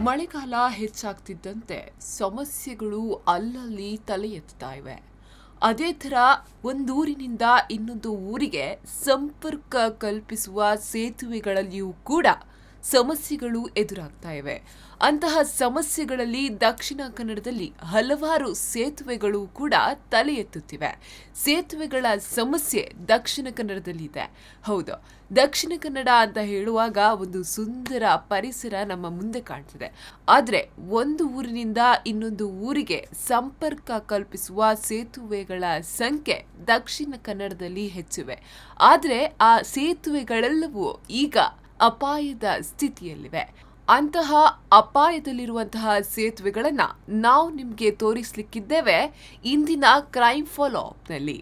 ಮಳೆಗಾಲ ಹೆಚ್ಚಾಗ್ತಿದ್ದಂತೆ ಸಮಸ್ಯೆಗಳು ಅಲ್ಲಲ್ಲಿ ತಲೆ ಎತ್ತುತ್ತಾ ಇವೆ. ಅದೇ ಥರ ಒಂದೂರಿನಿಂದ ಇನ್ನೊಂದು ಊರಿಗೆ ಸಂಪರ್ಕ ಕಲ್ಪಿಸುವ ಸೇತುವೆಗಳಲ್ಲಿಯೂ ಕೂಡ ಸಮಸ್ಯೆಗಳು ಎದುರಾಗ್ತಾ ಇವೆ. ಅಂತಹ ಸಮಸ್ಯೆಗಳಲ್ಲಿ ದಕ್ಷಿಣ ಕನ್ನಡದಲ್ಲಿ ಹಲವಾರು ಸೇತುವೆಗಳು ಕೂಡ ತಲೆ ಎತ್ತುತ್ತಿವೆ. ಸೇತುವೆಗಳ ಸಮಸ್ಯೆ ದಕ್ಷಿಣ ಕನ್ನಡದಲ್ಲಿದೆ. ಹೌದು, ದಕ್ಷಿಣ ಕನ್ನಡ ಅಂತ ಹೇಳುವಾಗ ಒಂದು ಸುಂದರ ಪರಿಸರ ನಮ್ಮ ಮುಂದೆ ಕಾಣ್ತಿದೆ. ಆದರೆ ಒಂದು ಊರಿನಿಂದ ಇನ್ನೊಂದು ಊರಿಗೆ ಸಂಪರ್ಕ ಕಲ್ಪಿಸುವ ಸೇತುವೆಗಳ ಸಂಖ್ಯೆ ದಕ್ಷಿಣ ಕನ್ನಡದಲ್ಲಿ ಹೆಚ್ಚಿವೆ. ಆದರೆ ಆ ಸೇತುವೆಗಳೆಲ್ಲವೂ ಈಗ ಅಪಾಯದ ಸ್ಥಿತಿಯಲ್ಲಿವೆ. ಅಂತಹ ಅಪಾಯದಲ್ಲಿರುವಂತಹ ಸೇತುವೆಗಳನ್ನ ನಾವು ನಿಮಗೆ ತೋರಿಸಲಿಕ್ಕಿದ್ದೇವೆ ಇಂದಿನ ಕ್ರೈಮ್ ಫಾಲೋ ಅಪ್ನಲ್ಲಿ.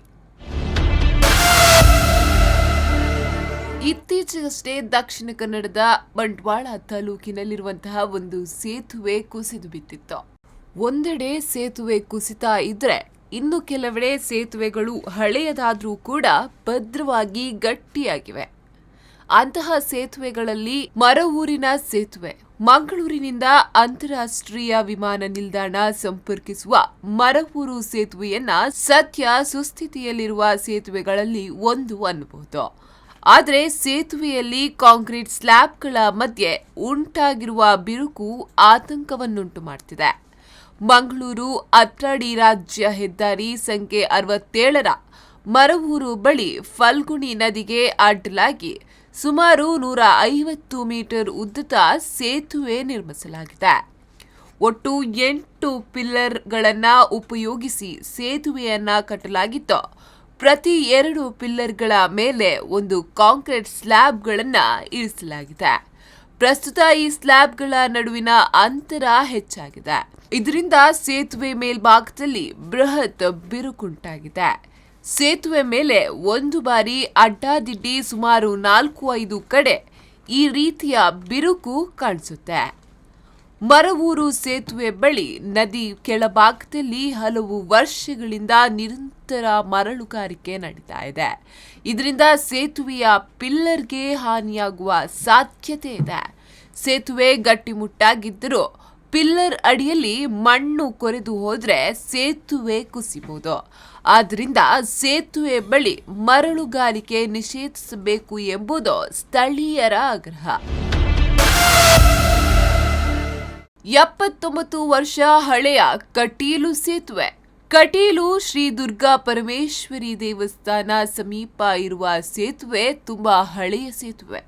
ಇತ್ತೀಚೆಗಷ್ಟೇ ದಕ್ಷಿಣ ಕನ್ನಡದ ಬಂಟ್ವಾಳ ತಾಲೂಕಿನಲ್ಲಿರುವಂತಹ ಒಂದು ಸೇತುವೆ ಕುಸಿದು ಬಿದ್ದಿತ್ತು. ಒಂದೆಡೆ ಸೇತುವೆ ಕುಸಿತ ಇದ್ರೆ ಇನ್ನು ಕೆಲವೆಡೆ ಸೇತುವೆಗಳು ಹಳೆಯದಾದ್ರೂ ಕೂಡ ಭದ್ರವಾಗಿ ಗಟ್ಟಿಯಾಗಿವೆ. ಅಂತಹ ಸೇತುವೆಗಳಲ್ಲಿ ಮರವೂರಿನ ಸೇತುವೆ, ಮಂಗಳೂರಿನಿಂದ ಅಂತಾರಾಷ್ಟ್ರೀಯ ವಿಮಾನ ನಿಲ್ದಾಣ ಸಂಪರ್ಕಿಸುವ ಮರವೂರು ಸೇತುವೆಯನ್ನ ಸದ್ಯ ಸುಸ್ಥಿತಿಯಲ್ಲಿರುವ ಸೇತುವೆಗಳಲ್ಲಿ ಒಂದು ಅನ್ನಬಹುದು. ಆದರೆ ಸೇತುವೆಯಲ್ಲಿ ಕಾಂಕ್ರೀಟ್ ಸ್ಲ್ಯಾಬ್ಗಳ ಮಧ್ಯೆ ಉಂಟಾಗಿರುವ ಬಿರುಕು ಆತಂಕವನ್ನುಂಟು ಮಾಡ್ತಿದೆ. ಮಂಗಳೂರು ಅಟ್ರಾಡಿ ರಾಜ್ಯ ಹೆದ್ದಾರಿ ಸಂಖ್ಯೆ 67ರ ಮರವೂರು ಬಳಿ ಫಲ್ಗುಣಿ ನದಿಗೆ ಅಡ್ಡಲಾಗಿ ಸುಮಾರು 150 ಮೀಟರ್ ಉದ್ದದ ಸೇತುವೆ ನಿರ್ಮಿಸಲಾಗಿದೆ. ಒಟ್ಟು 8 ಪಿಲ್ಲರ್ಗಳನ್ನು ಉಪಯೋಗಿಸಿ ಸೇತುವೆಯನ್ನ ಕಟ್ಟಲಾಗಿದ್ದು, ಪ್ರತಿ 2 ಪಿಲ್ಲರ್ಗಳ ಮೇಲೆ ಒಂದು ಕಾಂಕ್ರೀಟ್ ಸ್ಲ್ಯಾಬ್ಗಳನ್ನು ಇರಿಸಲಾಗಿದೆ. ಪ್ರಸ್ತುತ ಈ ಸ್ಲ್ಯಾಬ್ಗಳ ನಡುವಿನ ಅಂತರ ಹೆಚ್ಚಾಗಿದೆ. ಇದರಿಂದ ಸೇತುವೆ ಮೇಲ್ಭಾಗದಲ್ಲಿ ಬೃಹತ್ ಬಿರುಕುಂಟಾಗಿದೆ. ಸೇತುವೆ ಮೇಲೆ ಒಂದು ಬಾರಿ ಅಡ್ಡಾದಿಡ್ಡಿ ಸುಮಾರು 4-5 ಕಡೆ ಈ ರೀತಿಯ ಬಿರುಕು ಕಾಣಿಸುತ್ತೆ. ಮರವೂರು ಸೇತುವೆ ಬಳಿ ನದಿ ಕೆಳಭಾಗದಲ್ಲಿ ಹಲವು ವರ್ಷಗಳಿಂದ ನಿರಂತರ ಮರಳುಗಾರಿಕೆ ನಡೀತಾ ಇದೆ. ಇದರಿಂದ ಸೇತುವೆಯ ಪಿಲ್ಲರ್ಗೆ ಹಾನಿಯಾಗುವ ಸಾಧ್ಯತೆ ಇದೆ. ಸೇತುವೆ ಗಟ್ಟಿಮುಟ್ಟಾಗಿದ್ದರೂ ಪಿಲ್ಲರ್ ಅಡಿಯಲ್ಲಿ ಮಣ್ಣು ಕೊರೆದು ಹೋದ್ರೆ ಸೇತುವೆ ಕುಸಿಬಹುದು. ಆದ್ದರಿಂದ ಸೇತುವೆ ಬಳಿ ಮರಳುಗಾರಿಕೆ ನಿಷೇಧಿಸಬೇಕು ಎಂಬುದು ಸ್ಥಳೀಯರ ಆಗ್ರಹ. 79 ವರ್ಷ ಹಳೆಯ ಕಟೀಲು ಸೇತುವೆ. ಕಟೀಲು ಶ್ರೀ ದುರ್ಗಾ ಪರಮೇಶ್ವರಿ ದೇವಸ್ಥಾನ ಸಮೀಪ ಇರುವ ಸೇತುವೆ ತುಂಬಾ ಹಳೆಯ ಸೇತುವೆ.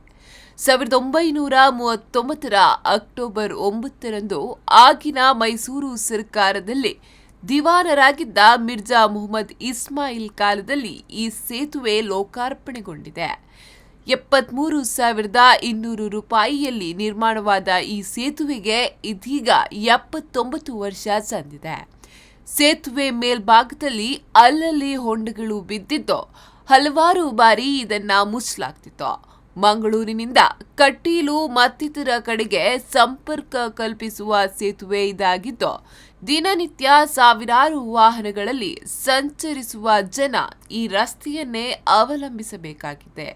1939ರ ಅಕ್ಟೋಬರ್ 9ರಂದು ಆಗಿನ ಮೈಸೂರು ಸರ್ಕಾರದಲ್ಲಿ ದಿವಾನರಾಗಿದ್ದ ಮಿರ್ಜಾ ಮುಹಮ್ಮದ್ ಇಸ್ಮಾಯಿಲ್ ಕಾಲದಲ್ಲಿ ಈ ಸೇತುವೆ ಲೋಕಾರ್ಪಣೆಗೊಂಡಿದೆ. 73,200 ರೂಪಾಯಿಯಲ್ಲಿ ನಿರ್ಮಾಣವಾದ ಈ ಸೇತುವೆಗೆ ಇದೀಗ 79 ವರ್ಷ ಸಂದಿದೆ. ಸೇತುವೆ ಮೇಲ್ಭಾಗದಲ್ಲಿ ಅಲ್ಲಲ್ಲಿ ಹೊಂಡಗಳು ಬಿದ್ದಿದ್ದು ಹಲವಾರು ಬಾರಿ ಇದನ್ನ ಮುಚ್ಚಲಾಗ್ತಿತ್ತು. ಮಂಗಳೂರಿನಿಂದ ಕಟೀಲು ಮತ್ತಿತರ ಕಡೆಗೆ ಸಂಪರ್ಕ ಕಲ್ಪಿಸುವ ಸೇತುವೆ ಇದಾಗಿದ್ದು, ದಿನನಿತ್ಯ ಸಾವಿರಾರು ವಾಹನಗಳಲ್ಲಿ ಸಂಚರಿಸುವ ಜನ ಈ ರಸ್ತೆಯನ್ನೇ ಅವಲಂಬಿಸಬೇಕಾಗಿದೆ.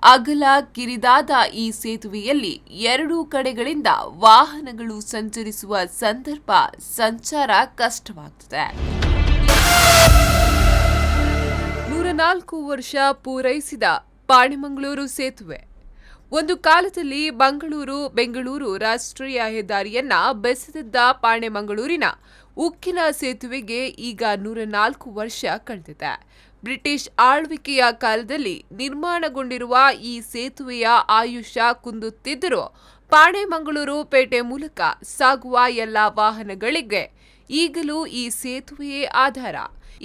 ಅಗಲ ಕಿರಿದಾದ ಈ ಸೇತುವೆಯಲ್ಲಿ 2 ಕಡೆಗಳಿಂದ ವಾಹನಗಳು ಸಂಚರಿಸುವ ಸಂದರ್ಭ ಸಂಚಾರ ಕಷ್ಟವಾಗುತ್ತದೆ. 104 ವರ್ಷ ಪೂರೈಸಿದ ಪಾಣೆಮಂಗಳೂರು ಸೇತುವೆ. ಒಂದು ಕಾಲದಲ್ಲಿ ಬೆಂಗಳೂರು ರಾಷ್ಟ್ರೀಯ ಹೆದ್ದಾರಿಯನ್ನ ಬೆಸೆದಿದ್ದ ಪಾಣೆಮಂಗಳೂರಿನ ಉಕ್ಕಿನ ಸೇತುವೆಗೆ ಈಗ 104 ವರ್ಷ ಕಳೆದಿದೆ. ಬ್ರಿಟಿಷ್ ಆಳ್ವಿಕೆಯ ಕಾಲದಲ್ಲಿ ನಿರ್ಮಾಣಗೊಂಡಿರುವ ಈ ಸೇತುವೆಯ ಆಯುಷ್ಯ ಕುಂದುತ್ತಿದ್ದರೂ ಪಾಣೆಮಂಗಳೂರು ಪೇಟೆ ಮೂಲಕ ಸಾಗುವ ಎಲ್ಲ ವಾಹನಗಳಿಗೆ ಈಗಲೂ ಈ ಸೇತುವೆಯೇ ಆಧಾರ.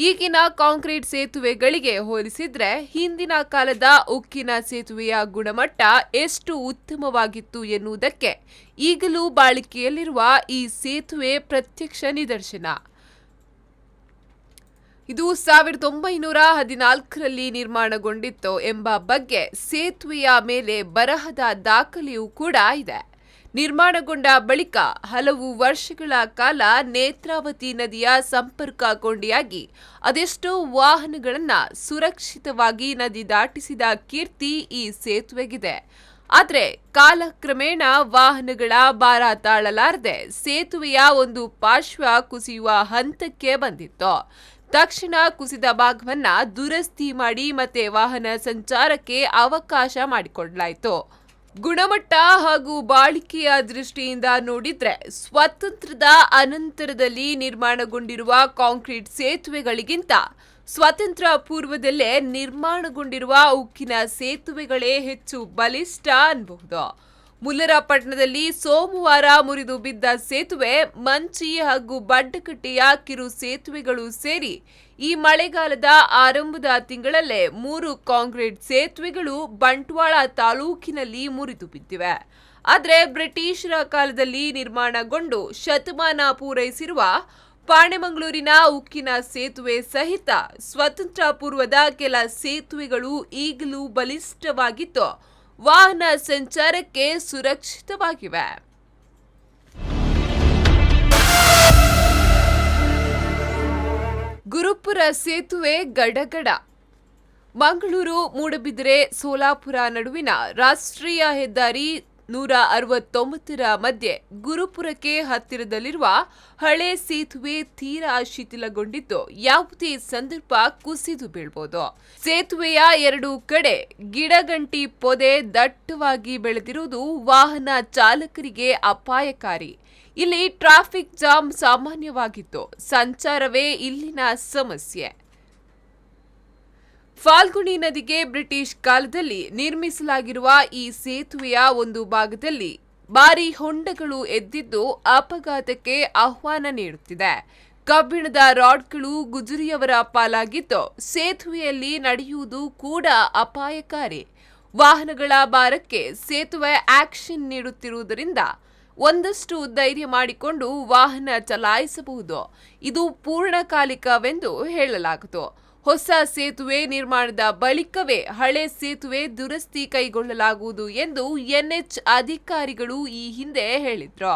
ಈಗಿನ ಕಾಂಕ್ರೀಟ್ ಸೇತುವೆಗಳಿಗೆ ಹೋಲಿಸಿದ್ರೆ ಹಿಂದಿನ ಕಾಲದ ಉಕ್ಕಿನ ಸೇತುವೆಯ ಗುಣಮಟ್ಟ ಎಷ್ಟು ಉತ್ತಮವಾಗಿತ್ತು ಎನ್ನುವುದಕ್ಕೆ ಈಗಲೂ ಬಾಳಿಕೆಯಲ್ಲಿರುವ ಈ ಸೇತುವೆ ಪ್ರತ್ಯಕ್ಷ ನಿದರ್ಶನ. ಇದು 1914ರಲ್ಲಿ ನಿರ್ಮಾಣಗೊಂಡಿತ್ತು ಎಂಬ ಬಗ್ಗೆ ಸೇತುವೆಯ ಮೇಲೆ ಬರಹದ ದಾಖಲೆಯೂ ಕೂಡ ಇದೆ. ನಿರ್ಮಾಣಗೊಂಡ ಬಳಿಕ ಹಲವು ವರ್ಷಗಳ ಕಾಲ ನೇತ್ರಾವತಿ ನದಿಯ ಸಂಪರ್ಕ ಕೊಂಡಿಯಾಗಿ ಅದೆಷ್ಟೋ ವಾಹನಗಳನ್ನು ಸುರಕ್ಷಿತವಾಗಿ ನದಿ ದಾಟಿಸಿದ ಕೀರ್ತಿ ಈ ಸೇತುವೆಗಿದೆ. ಆದ್ರೆ ಕಾಲಕ್ರಮೇಣ ವಾಹನಗಳ ಭಾರ ತಾಳಲಾರದೆ ಸೇತುವೆಯ ಒಂದು ಪಾರ್ಶ್ವ ಕುಸಿಯುವ ಹಂತಕ್ಕೆ ಬಂದಿತ್ತು. ತಕ್ಷಣ ಕುಸಿದ ಭಾಗವನ್ನ ದುರಸ್ತಿ ಮಾಡಿ ಮತ್ತೆ ವಾಹನ ಸಂಚಾರಕ್ಕೆ ಅವಕಾಶ ಮಾಡಿಕೊಡಲಾಯಿತು. ಗುಣಮಟ್ಟ ಹಾಗೂ ಬಾಳಿಕೆಯ ದೃಷ್ಟಿಯಿಂದ ನೋಡಿದ್ರೆ ಸ್ವಾತಂತ್ರ್ಯದ ಅನಂತರದಲ್ಲಿ ನಿರ್ಮಾಣಗೊಂಡಿರುವ ಕಾಂಕ್ರೀಟ್ ಸೇತುವೆಗಳಿಗಿಂತ ಸ್ವಾತಂತ್ರ್ಯ ಪೂರ್ವದಲ್ಲೇ ನಿರ್ಮಾಣಗೊಂಡಿರುವ ಉಕ್ಕಿನ ಸೇತುವೆಗಳೇ ಹೆಚ್ಚು ಬಲಿಷ್ಠ ಅನ್ಬಹುದು. ಮುಲ್ಲರಪಟ್ಟಣದಲ್ಲಿ ಸೋಮವಾರ ಮುರಿದು ಬಿದ್ದ ಸೇತುವೆ ಮಂಚಿ ಹಾಗೂ ಬಡ್ಡಕಟ್ಟೆಯ ಕಿರು ಸೇತುವೆಗಳು ಸೇರಿ ಈ ಮಳೆಗಾಲದ ಆರಂಭದ ತಿಂಗಳಲ್ಲೇ 3 ಕಾಂಕ್ರೀಟ್ ಸೇತುವೆಗಳು ಬಂಟ್ವಾಳ ತಾಲೂಕಿನಲ್ಲಿ ಮುರಿದು ಬಿದ್ದಿವೆ. ಆದರೆ ಬ್ರಿಟಿಷರ ಕಾಲದಲ್ಲಿ ನಿರ್ಮಾಣಗೊಂಡು ಶತಮಾನ ಪೂರೈಸಿರುವ ಪಾಣೆಮಂಗಳೂರಿನ ಉಕ್ಕಿನ ಸೇತುವೆ ಸಹಿತ ಸ್ವಾತಂತ್ರ್ಯ ಪೂರ್ವದ ಕೆಲ ಸೇತುವೆಗಳು ಈಗಲೂ ಬಲಿಷ್ಠವಾಗಿದ್ದು ವಾಹನ ಸಂಚಾರಕ್ಕೆ ಸುರಕ್ಷಿತವಾಗಿವೆ. ಗುರುಪುರ ಸೇತುವೆ ಗಡಗಡ. ಮಂಗಳೂರು ಮೂಡಬಿದಿರೆ ಸೋಲಾಪುರ ನಡುವಿನ ರಾಷ್ಟ್ರೀಯ ಹೆದ್ದಾರಿ 169ರ ಮಧ್ಯೆ ಗುರುಪುರಕ್ಕೆ ಹತ್ತಿರದಲ್ಲಿರುವ ಹಳೆ ಸೇತುವೆ ತೀರಾ ಶಿಥಿಲಗೊಂಡಿದ್ದು ಯಾವುದೇ ಸಂದರ್ಭ ಕುಸಿದು ಬೀಳಬಹುದು. ಸೇತುವೆಯ 2 ಕಡೆ ಗಿಡಗಂಟಿ ಪೊದೆ ದಟ್ಟವಾಗಿ ಬೆಳೆದಿರುವುದು ವಾಹನ ಚಾಲಕರಿಗೆ ಅಪಾಯಕಾರಿ. ಇಲ್ಲಿ ಟ್ರಾಫಿಕ್ ಜಾಮ್ ಸಾಮಾನ್ಯವಾಗಿತ್ತು. ಸಂಚಾರವೇ ಇಲ್ಲಿನ ಸಮಸ್ಯೆ. ಫಾಲ್ಗುಣಿ ನದಿಗೆ ಬ್ರಿಟಿಷ್ ಕಾಲದಲ್ಲಿ ನಿರ್ಮಿಸಲಾಗಿರುವ ಈ ಸೇತುವೆಯ ಒಂದು ಭಾಗದಲ್ಲಿ ಭಾರೀ ಹೊಂಡಗಳು ಎದ್ದಿದ್ದು ಅಪಘಾತಕ್ಕೆ ಆಹ್ವಾನ ನೀಡುತ್ತಿದೆ. ಕಬ್ಬಿಣದ ರಾಡ್ಗಳು ಗುಜರಿಯವರ ಪಾಲಾಗಿದ್ದು ಸೇತುವೆಯಲ್ಲಿ ನಡೆಯುವುದು ಕೂಡ ಅಪಾಯಕಾರಿ. ವಾಹನಗಳ ಭಾರಕ್ಕೆ ಸೇತುವೆ ಆಕ್ಷನ್ ನೀಡುತ್ತಿರುವುದರಿಂದ ಒಂದಷ್ಟು ಧೈರ್ಯ ಮಾಡಿಕೊಂಡು ವಾಹನ ಚಲಾಯಿಸಬಹುದು. ಇದು ಪೂರ್ಣಕಾಲಿಕವೆಂದು ಹೇಳಲಾಗುವುದು. ಹೊಸ ಸೇತುವೆ ನಿರ್ಮಾಣದ ಬಳಿಕವೇ ಹಳೆ ಸೇತುವೆ ದುರಸ್ತಿ ಕೈಗೊಳ್ಳಲಾಗುವುದು ಎಂದು ಎನ್ಎಚ್ ಅಧಿಕಾರಿಗಳು ಈ ಹಿಂದೆ ಹೇಳಿದ್ರು.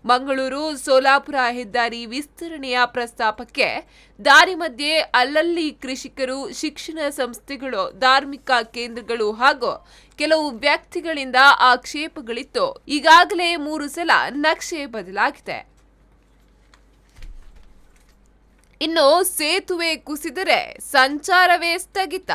ಮಂಗಳೂರು ಸೋಲಾಪುರ ಹೆದ್ದಾರಿ ವಿಸ್ತರಣೆಯ ಪ್ರಸ್ತಾಪಕ್ಕೆ ದಾರಿ ಮಧ್ಯೆ ಅಲ್ಲಲ್ಲಿ ಕೃಷಿಕರು, ಶಿಕ್ಷಣ ಸಂಸ್ಥೆಗಳು, ಧಾರ್ಮಿಕ ಕೇಂದ್ರಗಳು ಹಾಗೂ ಕೆಲವು ವ್ಯಕ್ತಿಗಳಿಂದ ಆಕ್ಷೇಪಗಳಿತ್ತು. ಈಗಾಗಲೇ 3 ಸಲ ನಕ್ಷೆ ಬದಲಾಗಿದೆ. ಇನ್ನು ಸೇತುವೆ ಕುಸಿದರೆ ಸಂಚಾರವೇ ಸ್ಥಗಿತ.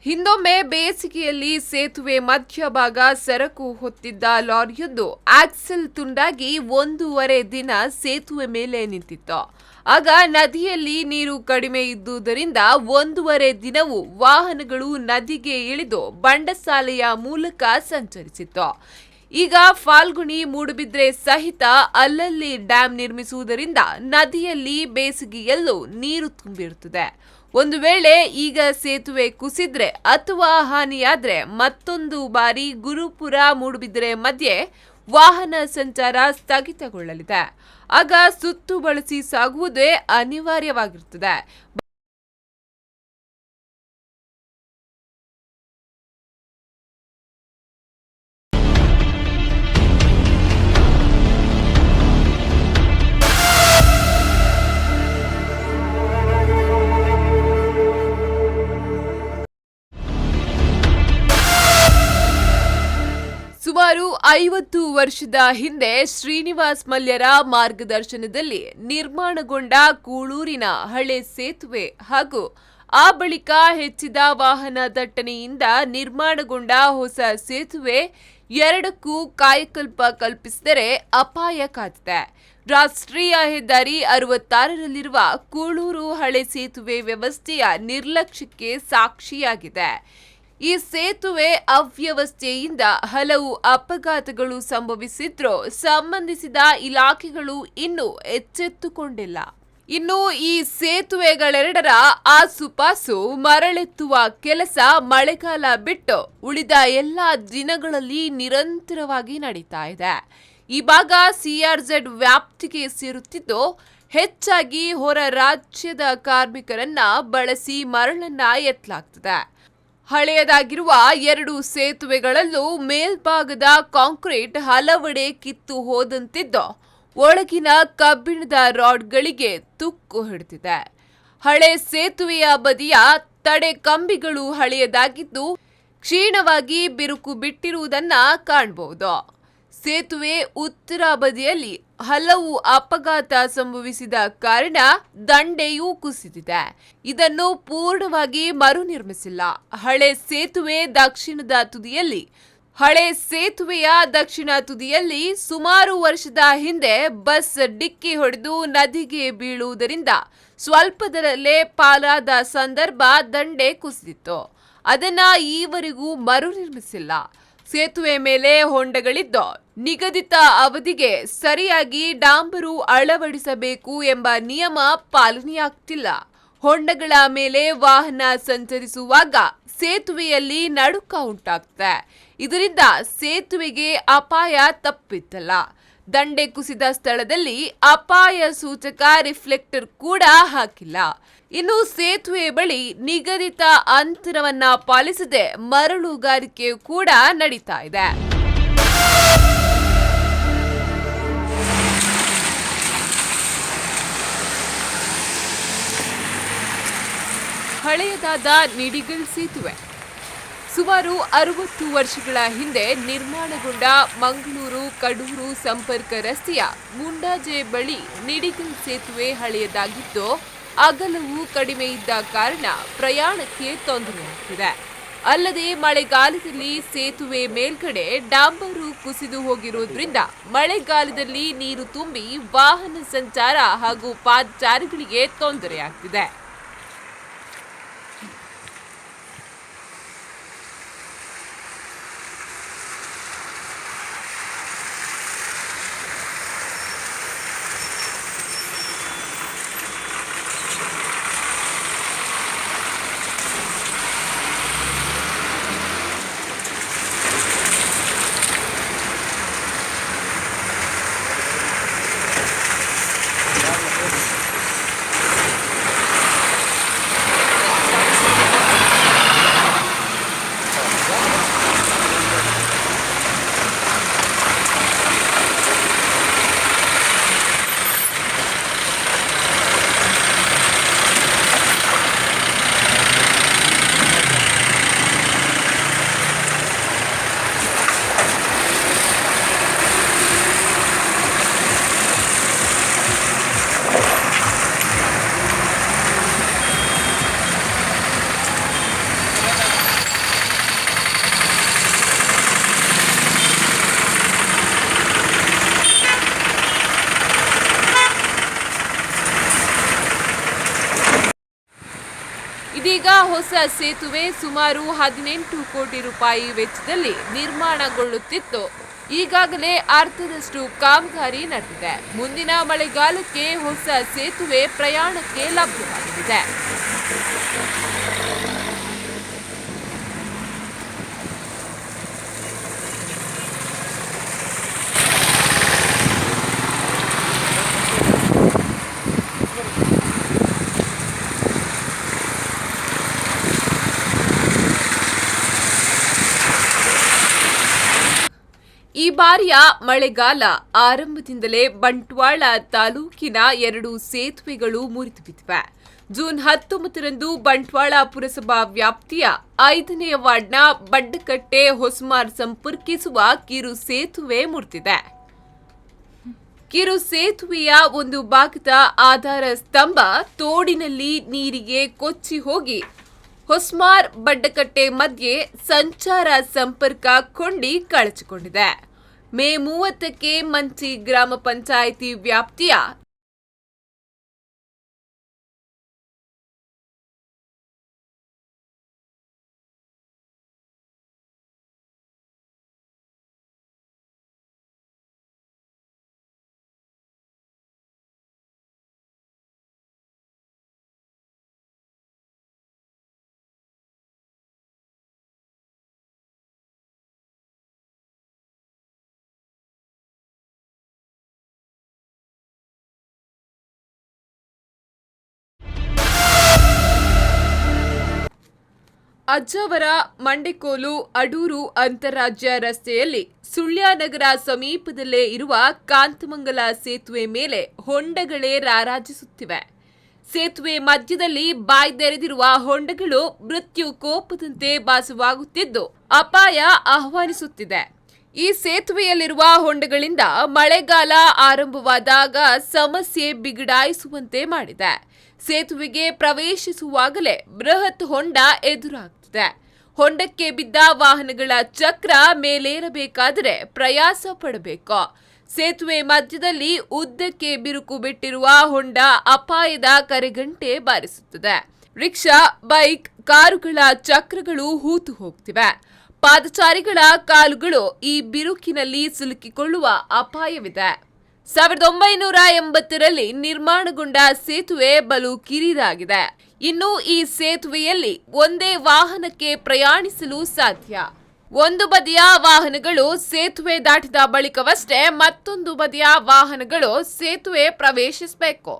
ಹಿಂದೊಮ್ಮೆ ಬೇಸಿಗೆಯಲ್ಲಿ ಸೇತುವೆ ಮಧ್ಯಭಾಗ ಸರಕು ಹೊತ್ತಿದ್ದ ಲಾರಿಯೊಂದು ಆಕ್ಸೆಲ್ ತುಂಡಾಗಿ 1.5 ದಿನ ಸೇತುವೆ ಮೇಲೆ ನಿಂತಿತ್ತು. ಆಗ ನದಿಯಲ್ಲಿ ನೀರು ಕಡಿಮೆ ಇದ್ದುದರಿಂದ 1.5 ದಿನವೂ ವಾಹನಗಳು ನದಿಗೆ ಇಳಿದು ಬಂಡಸಾಲೆಯ ಮೂಲಕ ಸಂಚರಿಸಿತ್ತು. ಈಗ ಫಾಲ್ಗುಣಿ ಮೂಡುಬಿದ್ರೆ ಸಹಿತ ಅಲ್ಲಲ್ಲಿ ಡ್ಯಾಂ ನಿರ್ಮಿಸುವುದರಿಂದ ನದಿಯಲ್ಲಿ ಬೇಸಿಗೆಯಲ್ಲೂ ನೀರು ತುಂಬಿರುತ್ತದೆ. ಒಂದು ವೇಳೆ ಈಗ ಸೇತುವೆ ಕುಸಿದ್ರೆ ಅಥವಾ ಹಾನಿಯಾದ್ರೆ ಮತ್ತೊಂದು ಬಾರಿ ಗುರುಪುರ ಮೂಡುಬಿದ್ರೆ ಮಧ್ಯೆ ವಾಹನ ಸಂಚಾರ ಸ್ಥಗಿತಗೊಳ್ಳಲಿದೆ. ಆಗ ಸುತ್ತು ಬಳಸಿ ಸಾಗುವುದೇ ಅನಿವಾರ್ಯವಾಗಿರುತ್ತದೆ. ಸುಮಾರು 50 ವರ್ಷದ ಹಿಂದೆ ಶ್ರೀನಿವಾಸ್ ಮಲ್ಯರ ಮಾರ್ಗದರ್ಶನದಲ್ಲಿ ನಿರ್ಮಾಣಗೊಂಡ ಕೂಳೂರಿನ ಹಳೆ ಸೇತುವೆ ಹಾಗೂ ಆ ಬಳಿಕ ಹೆಚ್ಚಿದ ವಾಹನ ದಟ್ಟಣೆಯಿಂದ ನಿರ್ಮಾಣಗೊಂಡ ಹೊಸ ಸೇತುವೆ ಎರಡಕ್ಕೂ ಕಾಯಕಲ್ಪ ಕಲ್ಪಿಸಿದರೆ ಅಪಾಯ ಕಾದಿದೆ. ರಾಷ್ಟ್ರೀಯ ಹೆದ್ದಾರಿ 66ರಲ್ಲಿರುವ ಕೂಳೂರು ಹಳೆ ಸೇತುವೆ ವ್ಯವಸ್ಥೆಯ ನಿರ್ಲಕ್ಷ್ಯಕ್ಕೆ ಸಾಕ್ಷಿಯಾಗಿದೆ. ಈ ಸೇತುವೆ ಅವ್ಯವಸ್ಥೆಯಿಂದ ಹಲವು ಅಪಘಾತಗಳು ಸಂಭವಿಸಿದ್ರೂ ಸಂಬಂಧಿಸಿದ ಇಲಾಖೆಗಳು ಇನ್ನೂ ಎಚ್ಚೆತ್ತುಕೊಂಡಿಲ್ಲ. ಇನ್ನು ಈ ಸೇತುವೆಗಳೆರಡರ ಆಸುಪಾಸು ಮರಳೆತ್ತುವ ಕೆಲಸ ಮಳೆಗಾಲ ಬಿಟ್ಟು ಉಳಿದ ಎಲ್ಲ ದಿನಗಳಲ್ಲಿ ನಿರಂತರವಾಗಿ ನಡೀತಾ ಇದೆ. ಈ ಭಾಗ ಸಿಆರ್ಜೆಡ್ ವ್ಯಾಪ್ತಿಗೆ ಸೇರುತ್ತಿದ್ದು ಹೆಚ್ಚಾಗಿ ಹೊರ ರಾಜ್ಯದ ಕಾರ್ಮಿಕರನ್ನ ಬಳಸಿ ಮರಳನ್ನ ಎತ್ತಲಾಗ್ತದೆ. ಹಳೆಯದಾಗಿರುವ 2 ಸೇತುವೆಗಳಲ್ಲೂ ಮೇಲ್ಭಾಗದ ಕಾಂಕ್ರೀಟ್ ಹಲವೆಡೆ ಕಿತ್ತು ಹೋದಂತಿದ್ದು ಒಳಗಿನ ಕಬ್ಬಿಣದ ರಾಡ್ಗಳಿಗೆ ತುಕ್ಕು ಹಿಡಿದಿದೆ. ಹಳೆ ಸೇತುವೆಯ ಬದಿಯ ತಡೆ ಕಂಬಿಗಳು ಹಳೆಯದಾಗಿದ್ದು ಕ್ಷೀಣವಾಗಿ ಬಿರುಕು ಬಿಟ್ಟಿರುವುದನ್ನ ಕಾಣಬಹುದು. ಸೇತುವೆ ಉತ್ತರ ಬದಿಯಲ್ಲಿ ಹಲವು ಅಪಘಾತ ಸಂಭವಿಸಿದ ಕಾರಣ ದಂಡೆಯೂ ಕುಸಿದಿದೆ. ಇದನ್ನು ಪೂರ್ಣವಾಗಿ ಮರು ನಿರ್ಮಿಸಿಲ್ಲ. ಹಳೆ ಸೇತುವೆಯ ದಕ್ಷಿಣ ತುದಿಯಲ್ಲಿ ಸುಮಾರು ವರ್ಷದ ಹಿಂದೆ ಬಸ್ ಡಿಕ್ಕಿ ಹೊಡೆದು ನದಿಗೆ ಬೀಳುವುದರಿಂದ ಸ್ವಲ್ಪದರಲ್ಲೇ ಪಾಲಾದ ಸಂದರ್ಭ ದಂಡೆ ಕುಸಿದಿತ್ತು. ಅದನ್ನ ಈವರೆಗೂ ಮರು ನಿರ್ಮಿಸಿಲ್ಲ. ಸೇತುವೆ ಮೇಲೆ ಹೊಂಡಗಳಿದ್ದು ನಿಗದಿತ ಅವಧಿಗೆ ಸರಿಯಾಗಿ ಡಾಂಬರು ಅಳವಡಿಸಬೇಕು ಎಂಬ ನಿಯಮ ಪಾಲನೆಯಾಗ್ತಿಲ್ಲ. ಹೊಂಡಗಳ ಮೇಲೆ ವಾಹನ ಸಂಚರಿಸುವಾಗ ಸೇತುವೆಯಲ್ಲಿ ನಡುಕ ಉಂಟಾಗ್ತದೆ. ಇದರಿಂದ ಸೇತುವೆಗೆ ಅಪಾಯ ತಪ್ಪಿದ್ದಲ್ಲ. ದಂಡೆ ಕುಸಿದ ಸ್ಥಳದಲ್ಲಿ ಅಪಾಯ ಸೂಚಕ ರಿಫ್ಲೆಕ್ಟರ್ ಕೂಡ ಹಾಕಿಲ್ಲ. ಇನ್ನು ಸೇತುವೆ ಬಳಿ ನಿಗದಿತ ಅಂತರವನ್ನ ಪಾಲಿಸದೆ ಮರಳುಗಾರಿಕೆ ಕೂಡ ನಡೀತಾ ಇದೆ. ಹಳೆಯದಾದ ನಿಡಿಗಲ್ ಸೇತುವೆ ಸುಮಾರು 60 ವರ್ಷಗಳ ಹಿಂದೆ ನಿರ್ಮಾಣಗೊಂಡ ಮಂಗಳೂರು ಕಡೂರು ಸಂಪರ್ಕ ರಸ್ತೆಯ ಮುಂಡಾಜೆ ಬಳಿ ನಿಡಿಗಲ್ ಸೇತುವೆ ಹಳೆಯದಾಗಿದ್ದು ಅಗಲವು ಕಡಿಮೆ ಇದ್ದ ಕಾರಣ ಪ್ರಯಾಣಕ್ಕೆ ತೊಂದರೆಯಾಗುತ್ತಿದೆ. ಅಲ್ಲದೆ ಮಳೆಗಾಲದಲ್ಲಿ ಸೇತುವೆ ಮೇಲ್ಗಡೆ ಡಾಂಬರು ಕುಸಿದು ಹೋಗಿರುವುದರಿಂದ ಮಳೆಗಾಲದಲ್ಲಿ ನೀರು ತುಂಬಿ ವಾಹನ ಸಂಚಾರ ಹಾಗೂ ಪಾದಚಾರಿಗಳಿಗೆ ತೊಂದರೆಯಾಗ್ತಿದೆ. ಇದೀಗ ಹೊಸ ಸೇತುವೆ ಸುಮಾರು 18 ಕೋಟಿ ರೂಪಾಯಿ ವೆಚ್ಚದಲ್ಲಿ ನಿರ್ಮಾಣಗೊಳ್ಳುತ್ತಿದ್ದು ಈಗಾಗಲೇ ಅರ್ಧದಷ್ಟು ಕಾಮಗಾರಿ ನಡೆದಿದೆ. ಮುಂದಿನ ಮಳೆಗಾಲಕ್ಕೆ ಹೊಸ ಸೇತುವೆ ಪ್ರಯಾಣಕ್ಕೆ ಲಭ್ಯವಾಗಲಿದೆ. ಈ ಬಾರಿಯ ಮಳೆಗಾಲ ಆರಂಭದಿಂದಲೇ ಬಂಟ್ವಾಳ ತಾಲೂಕಿನ 2 ಸೇತುವೆಗಳು ಮುರಿದು ಬಿದ್ದಿವೆ. ಜೂನ್ 19ರಂದು ಬಂಟ್ವಾಳ ಪುರಸಭಾ ವ್ಯಾಪ್ತಿಯ 5ನೇ ವಾರ್ಡ್ನ ಬಡ್ಡಕಟ್ಟೆ ಹೊಸಮಾರ್ ಸಂಪರ್ಕಿಸುವ ಕಿರು ಸೇತುವೆ ಮುರಿದಿದೆ. ಕಿರು ಸೇತುವೆಯ ಒಂದು ಭಾಗದ ಆಧಾರ ಸ್ತಂಭ ತೋಡಿನಲ್ಲಿ ನೀರಿಗೆ ಕೊಚ್ಚಿ ಹೋಗಿ ಹೊಸಮಾರ್ ಬಡ್ಡಕಟ್ಟೆ ಮಧ್ಯೆ ಸಂಚಾರ ಸಂಪರ್ಕ ಕೊಂಡಿ ಕಳಚಿಕೊಂಡಿದೆ. ಮೇ 30ಕ್ಕೆ ಮಂಚಿ ಗ್ರಾಮ ಪಂಚಾಯಿತಿ ವ್ಯಾಪ್ತಿಯ ಅಜ್ಜವರ ಮಂಡೆಕೋಲು ಅಡೂರು ಅಂತಾರಾಜ್ಯ ರಸ್ತೆಯಲ್ಲಿ ಸುಳ್ಯನಗರ ಸಮೀಪದಲ್ಲೇ ಇರುವ ಕಾಂತಮಂಗಲ ಸೇತುವೆ ಮೇಲೆ ಹೊಂಡಗಳೇ ರಾರಾಜಿಸುತ್ತಿವೆ. ಸೇತುವೆ ಮಧ್ಯದಲ್ಲಿ ಬಾಯ್ದೆರೆದಿರುವ ಹೊಂಡಗಳು ಮೃತ್ಯು ಕೋಪದಂತೆ ಭಾಸವಾಗುತ್ತಿದ್ದು ಅಪಾಯ ಆಹ್ವಾನಿಸುತ್ತಿದೆ. ಈ ಸೇತುವೆಯಲ್ಲಿರುವ ಹೊಂಡಗಳಿಂದ ಮಳೆಗಾಲ ಆರಂಭವಾದಾಗ ಸಮಸ್ಯೆ ಬಿಗಡಾಯಿಸುವಂತೆ ಮಾಡಿದೆ. ಸೇತುವೆಗೆ ಪ್ರವೇಶಿಸುವಾಗಲೇ ಬೃಹತ್ ಹೊಂಡ ಎದುರಾಗ್ತಿದೆ. ಹೊಂಡಕ್ಕೆ ಬಿದ್ದ ವಾಹನಗಳ ಚಕ್ರ ಮೇಲೇರಬೇಕಾದರೆ ಪ್ರಯಾಸ ಪಡಬೇಕು. ಸೇತುವೆ ಮಧ್ಯದಲ್ಲಿ ಉದ್ದಕ್ಕೆ ಬಿರುಕು ಬಿಟ್ಟಿರುವ ಹೊಂಡ ಅಪಾಯದ ಕರೆಗಂಟೆ ಬಾರಿಸುತ್ತದೆ. ರಿಕ್ಷಾ, ಬೈಕ್, ಕಾರುಗಳ ಚಕ್ರಗಳು ಹೂತು ಹೋಗ್ತಿವೆ. ಪಾದಚಾರಿಗಳ ಕಾಲುಗಳು ಈ ಬಿರುಕಿನಲ್ಲಿ ಸಿಲುಕಿಕೊಳ್ಳುವ ಅಪಾಯವಿದೆ. 1980ರಲ್ಲಿ ನಿರ್ಮಾಣಗೊಂಡ ಸೇತುವೆ ಬಲು ಕಿರಿದಾಗಿದೆ. ಇನ್ನು ಈ ಸೇತುವೆಯಲ್ಲಿ ಒಂದೇ ವಾಹನಕ್ಕೆ ಪ್ರಯಾಣಿಸಲು ಸಾಧ್ಯ. ಒಂದು ಬದಿಯ ವಾಹನಗಳು ಸೇತುವೆ ದಾಟಿದ ಬಳಿಕವಷ್ಟೇ ಮತ್ತೊಂದು ಬದಿಯ ವಾಹನಗಳು ಸೇತುವೆ ಪ್ರವೇಶಿಸಬೇಕು.